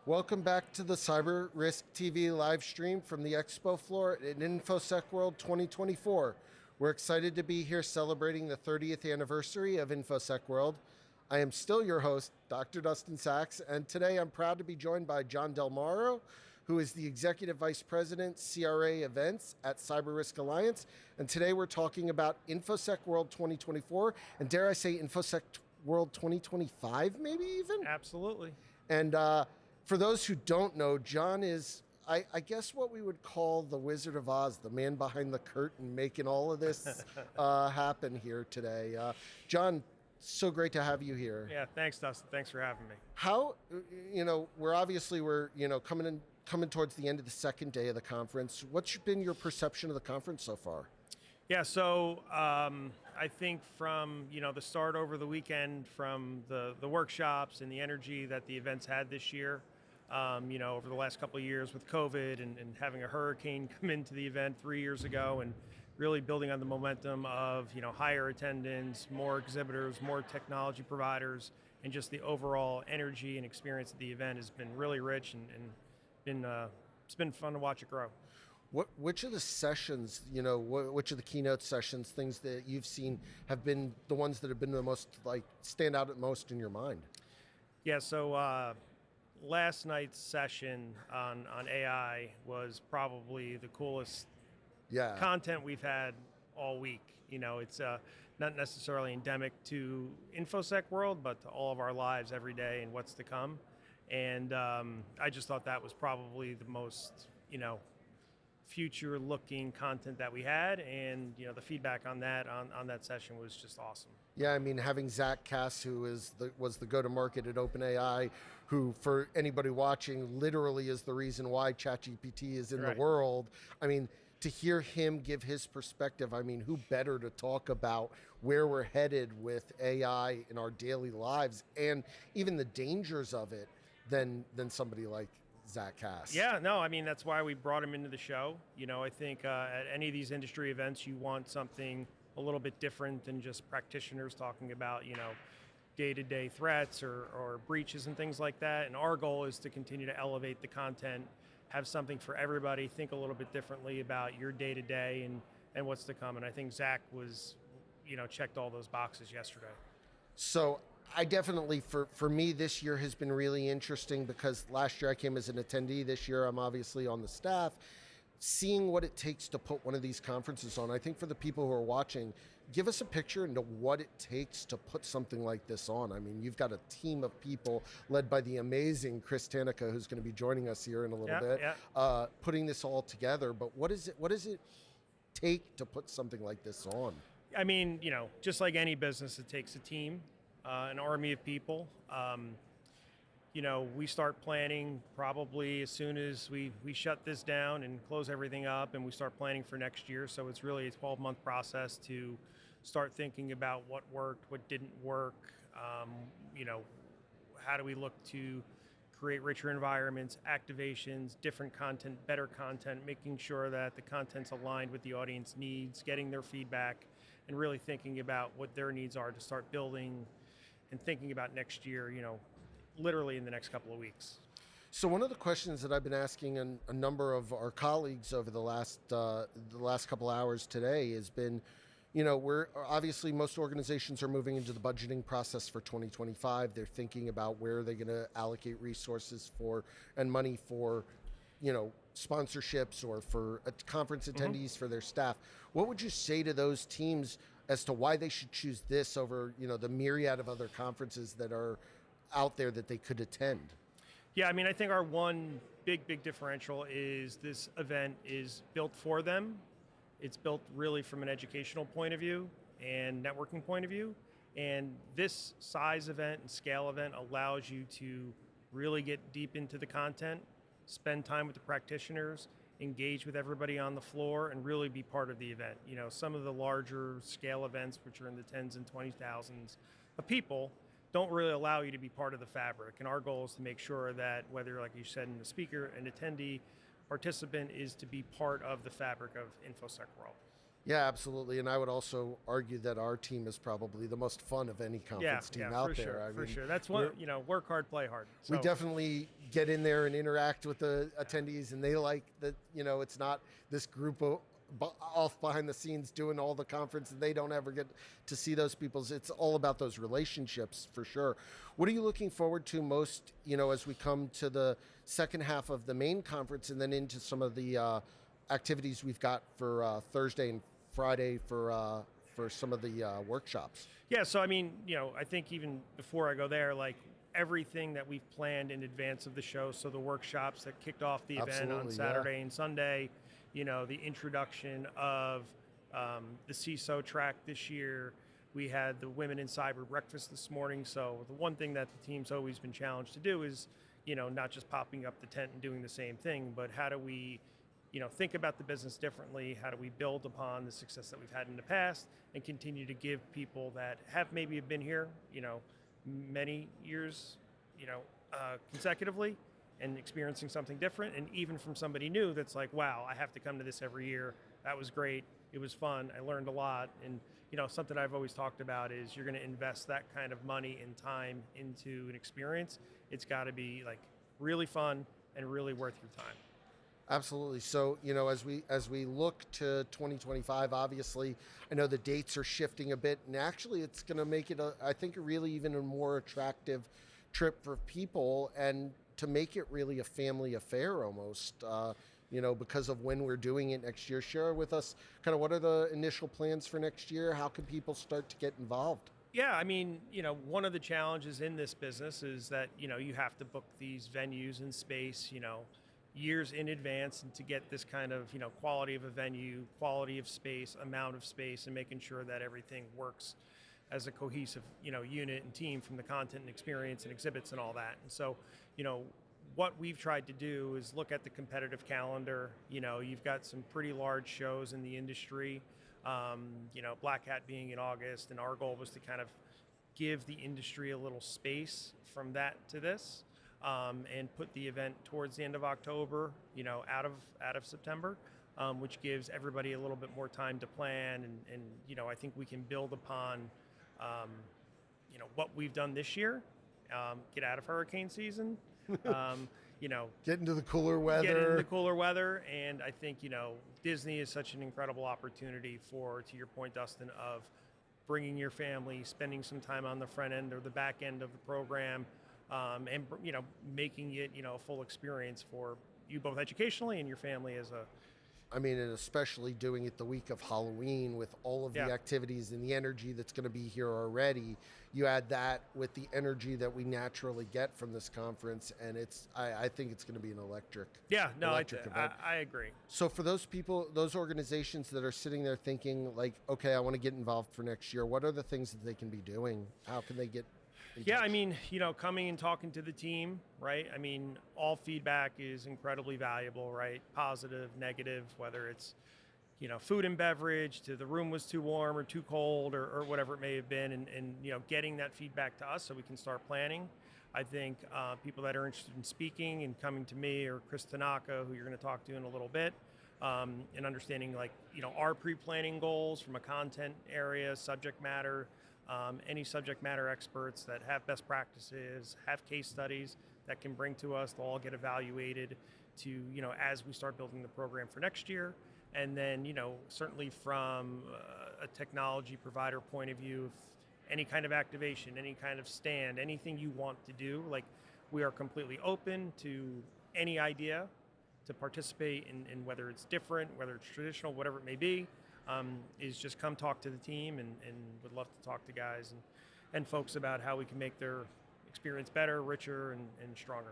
Welcome back to the Cyber Risk TV live stream from the expo floor at InfoSec World 2024. We're excited to be here celebrating the 30th anniversary of InfoSec World. I am still your host, Dr. Dustin Sachs, and today I'm proud to be joined by John DelMauro, who is the Executive Vice President, CRA Events at Cyber Risk Alliance. And today we're talking about InfoSec World 2024, and dare I say InfoSec World 2025, maybe even? Absolutely. And for those who don't know, John is, I guess, what we would call the Wizard of Oz, the man behind the curtain, making all of this happen here today. John, so great to have you here. Yeah, thanks, Dustin. Thanks for having me. How, we're coming towards the end of the second day of the conference. What's been your perception of the conference so far? Yeah, so I think from the start over the weekend, from the workshops and the energy that the events had this year, over the last couple of years with COVID and having a hurricane come into the event 3 years ago, and really building on the momentum of higher attendance, more exhibitors, more technology providers, and just the overall energy and experience of the event has been really rich and it's been fun to watch it grow. Which of the sessions, which of the keynote sessions, things that you've seen have been the ones that have been the most, stand out at most in your mind? Yeah, so last night's session on AI was probably the coolest content we've had all week. It's not necessarily endemic to InfoSec World, but to all of our lives every day and what's to come. And I just thought that was probably the most, future-looking content that we had, and the feedback on that session was just awesome. Yeah, I mean, having Kass, who was the go-to-market at OpenAI, who, for anybody watching, literally is the reason why ChatGPT is in the world. I mean, to hear him give his perspective, I mean, who better to talk about where we're headed with AI in our daily lives and even the dangers of it than somebody like Kass. Yeah, no, I mean, that's why we brought him into the show. I think at any of these industry events, you want something a little bit different than just practitioners talking about, day-to-day threats or breaches and things like that. And our goal is to continue to elevate the content, have something for everybody, think a little bit differently about your day-to-day and what's to come. And I think Zach was, checked all those boxes yesterday. So I definitely, for me, this year has been really interesting because last year I came as an attendee. This year I'm obviously on the staff. Seeing what it takes to put one of these conferences on, I think for the people who are watching, give us a picture into what it takes to put something like this on. I mean, you've got a team of people led by the amazing Chris Tanica, who's going to be joining us here in a little bit, putting this all together. But what does it take to put something like this on? I mean, just like any business, it takes a team. An army of people. We start planning probably as soon as we shut this down and close everything up, and we start planning for next year. So it's really a 12-month process to start thinking about what worked, what didn't work. How do we look to create richer environments, activations, different content, better content, making sure that the content's aligned with the audience needs, getting their feedback, and really thinking about what their needs are to start building and thinking about next year, literally in the next couple of weeks. So one of the questions that I've been asking a number of our colleagues over the last couple hours today has been, we're obviously most organizations are moving into the budgeting process for 2025. They're thinking about where they're going to allocate resources for and money for, sponsorships or for conference attendees for their staff. What would you say to those teams as to why they should choose this over, the myriad of other conferences that are out there that they could attend? Yeah, I mean, I think our one big differential is this event is built for them. It's built really from an educational point of view and networking point of view. And this size event and scale event allows you to really get deep into the content, spend time with the practitioners, engage with everybody on the floor, and really be part of the event. Some of the larger scale events, which are in the tens and 20,000s of people, don't really allow you to be part of the fabric. And our goal is to make sure that whether, like you said, in the speaker, an attendee, participant is to be part of the fabric of InfoSec World. Yeah, absolutely. And I would also argue that our team is probably the most fun of any conference team out for there. sure, I for mean, sure. That's one, work hard, play hard. we So definitely get in there and interact with the attendees, and they like that. It's not this group of off behind the scenes doing all the conference, and they don't ever get to see those people. It's all about those relationships for sure. What are you looking forward to most? As we come to the second half of the main conference, and then into some of the activities we've got for Thursday and Friday for some of the workshops. yeah, so I mean, I think even before I go there, like everything that we've planned in advance of the show, so the workshops that kicked off the event on Absolutely, Saturday and Sunday, the introduction of the CISO track this year. We had the Women in Cyber breakfast this morning. So the one thing that the team's always been challenged to do is, not just popping up the tent and doing the same thing, but how do we think about the business differently? How do we build upon the success that we've had in the past and continue to give people that have maybe been here, many years, consecutively and experiencing something different, and even from somebody new that's like, wow, I have to come to this every year. That was great. It was fun. I learned a lot. And something I've always talked about is you're going to invest that kind of money and time into an experience. It's got to be like really fun and really worth your time. Absolutely. So, as we look to 2025, obviously, I know the dates are shifting a bit, and actually, it's going to make it, I think, really even a more attractive trip for people, and to make it really a family affair almost. Because of when we're doing it next year. Share with us kind of what are the initial plans for next year? How can people start to get involved? Yeah, I mean, one of the challenges in this business is that, you have to book these venues and space, years in advance, and to get this kind of, quality of a venue, quality of space, amount of space, and making sure that everything works as a cohesive, unit and team from the content and experience and exhibits and all that. And so, what we've tried to do is look at the competitive calendar. You've got some pretty large shows in the industry, Black Hat being in August, and our goal was to kind of give the industry a little space from that to this, and put the event towards the end of October, out of September, which gives everybody a little bit more time to plan, and I think we can build upon, what we've done this year, get out of hurricane season. Get into the cooler weather. Get into the cooler weather, and I think Disney is such an incredible opportunity for, to your point, Dustin, of bringing your family, spending some time on the front end or the back end of the program, and making it a full experience for you both educationally and your family as a. I mean, and especially doing it the week of Halloween with all of the activities and the energy that's going to be here already. You add that with the energy that we naturally get from this conference, and I think it's going to be an electric. Yeah, no, electric event. I agree. So for those people, those organizations that are sitting there thinking like, okay, I want to get involved for next year, what are the things that they can be doing? How can they get? Yeah, I mean, coming and talking to the team, right? I mean, all feedback is incredibly valuable, right? Positive, negative, whether it's, food and beverage, to the room was too warm or too cold, or whatever it may have been, and getting that feedback to us so we can start planning. I think people that are interested in speaking and coming to me or Chris Tanaka, who you're going to talk to in a little bit, and understanding our pre-planning goals from a content area, subject matter, any subject matter experts that have best practices, have case studies that can bring to us, they'll all get evaluated to, as we start building the program for next year. And then, certainly from a technology provider point of view, if any kind of activation, any kind of stand, anything you want to do, like we are completely open to any idea to participate in whether it's different, whether it's traditional, whatever it may be. Is just come talk to the team, and would love to talk to guys and folks about how we can make their experience better, richer, and stronger.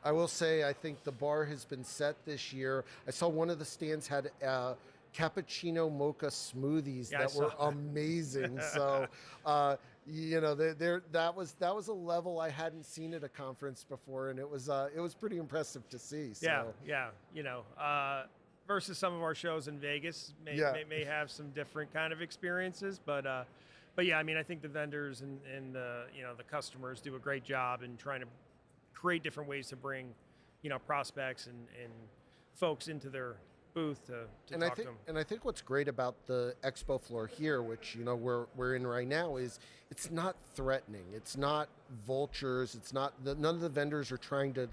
I will say, I think the bar has been set this year. I saw one of the stands had cappuccino mocha smoothies that were amazing. So, that was a level I hadn't seen at a conference before, and it was pretty impressive to see. So. Yeah. Versus some of our shows in Vegas may have some different kind of experiences, but yeah, I mean, I think the vendors and the customers do a great job in trying to create different ways to bring prospects and folks into their booth to and talk to them. I think what's great about the expo floor here, which we're in right now, is it's not threatening. It's not vultures. It's not none of the vendors are trying to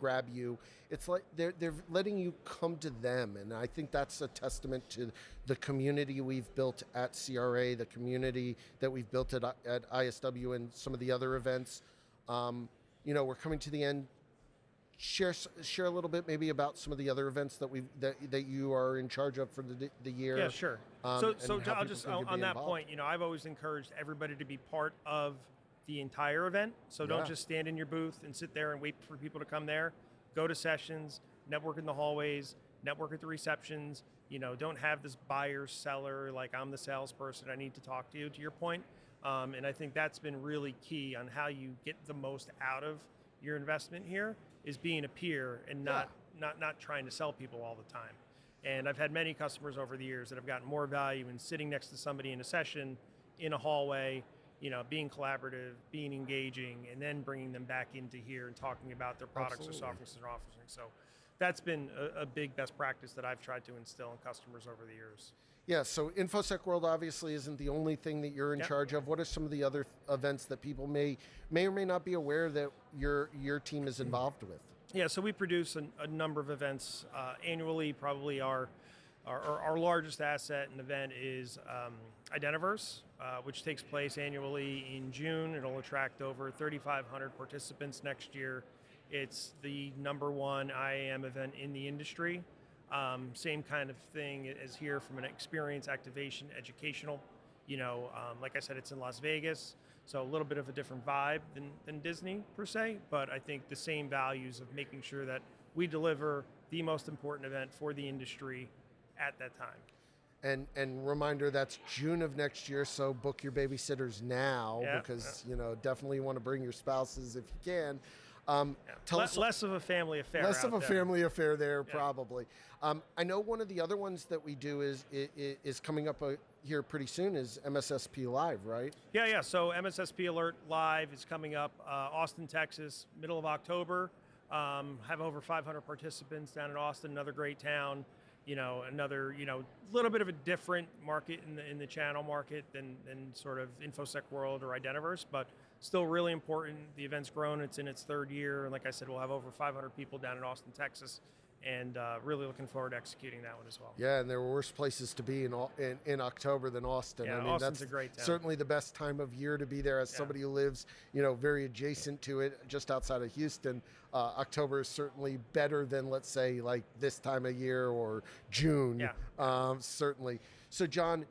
grab you. It's like they're letting you come to them, and I think that's a testament to the community we've built at CRA, the community that we've built at ISW and some of the other events. We're coming to the end. Share a little bit maybe about some of the other events that you are in charge of for the year. Yeah, sure. So I'll just on that point, I've always encouraged everybody to be part of the entire event. So don't just stand in your booth and sit there and wait for people to come there. Go to sessions, network in the hallways, network at the receptions. Don't have this buyer seller like I'm the salesperson. I need to talk to you. To your point, and I think that's been really key on how you get the most out of your investment here. Is being a peer and not trying to sell people all the time. And I've had many customers over the years that have gotten more value in sitting next to somebody in a session, in a hallway, being collaborative, being engaging, and then bringing them back into here and talking about their products or software they're offering. So that's been a big best practice that I've tried to instill in customers over the years. Yeah, so InfoSec World obviously isn't the only thing that you're in charge of. What are some of the other events that people may or may not be aware that your team is involved with? Yeah, so we produce a number of events annually. Probably our largest asset and event is Identiverse, which takes place annually in June. It'll attract over 3,500 participants next year. It's the #1 IAM event in the industry. Same kind of thing as here from an experience, activation, educational. Like I said, it's in Las Vegas, so a little bit of a different vibe than Disney per se, but I think the same values of making sure that we deliver the most important event for the industry at that time. And reminder, that's June of next year, so book your babysitters now because definitely want to bring your spouses if you can. Less of a family affair. Less of a family affair there, probably. I know one of the other ones that we do is coming up here pretty soon is MSSP Live, right? Yeah. So MSSP Alert Live is coming up, Austin, Texas, middle of October. Have over 500 participants down in Austin, another great town. Another little bit of a different market in the channel market than sort of InfoSec World or Identiverse, but still really important. The event's grown; it's in its 3rd year, and like I said, we'll have over 500 people down in Austin, Texas, and really looking forward to executing that one as well. Yeah, and there were worse places to be in October than Austin. Yeah, I mean, Austin's that's a great town. Certainly the best time of year to be there as somebody who lives, very adjacent to it, just outside of Houston. October is certainly better than, let's say, like this time of year or June. Yeah. Certainly. So, John,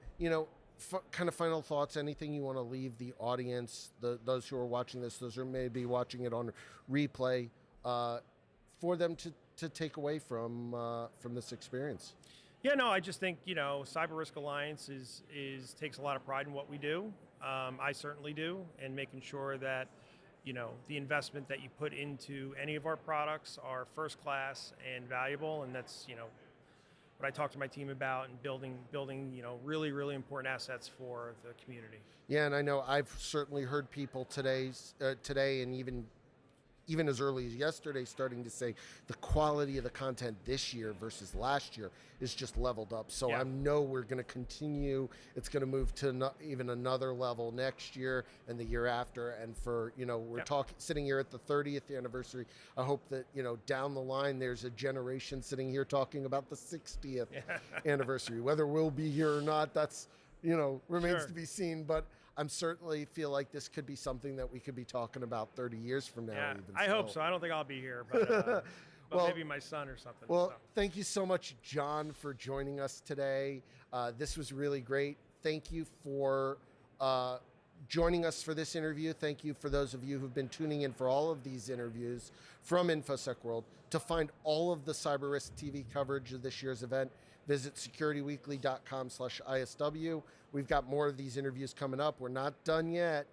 kind of final thoughts, anything you want to leave the audience, those who are watching this, those who may be watching it on replay, for them to take away from this experience? Yeah, no, I just think, Cyber Risk Alliance takes a lot of pride in what we do. I certainly do, and making sure that, the investment that you put into any of our products are first class and valuable, and that's, what I talk to my team about, and building, really, really important assets for the community. Yeah, and I know I've certainly heard people today and even as early as yesterday starting to say the quality of the content this year versus last year is just leveled up. So I know we're going to continue. It's going to move to even another level next year and the year after. And for, we're sitting here at the 30th anniversary. I hope that, down the line, there's a generation sitting here talking about the 60th anniversary. Whether we'll be here or not, that's, remains to be seen. But I'm certainly feel like this could be something that we could be talking about 30 years from now. Yeah, even I hope so. I don't think I'll be here, but well, maybe my son or something. Well, thank you so much, John, for joining us today. This was really great. Thank you for joining us for this interview. Thank you for those of you who've been tuning in for all of these interviews from InfoSec World. To find all of the Cyber Risk TV coverage of this year's event, visit securityweekly.com/ISW. We've got more of these interviews coming up. We're not done yet.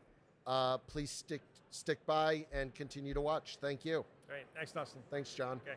Please stick by and continue to watch. Thank you. Great. Thanks, Dustin. Thanks, John. Okay.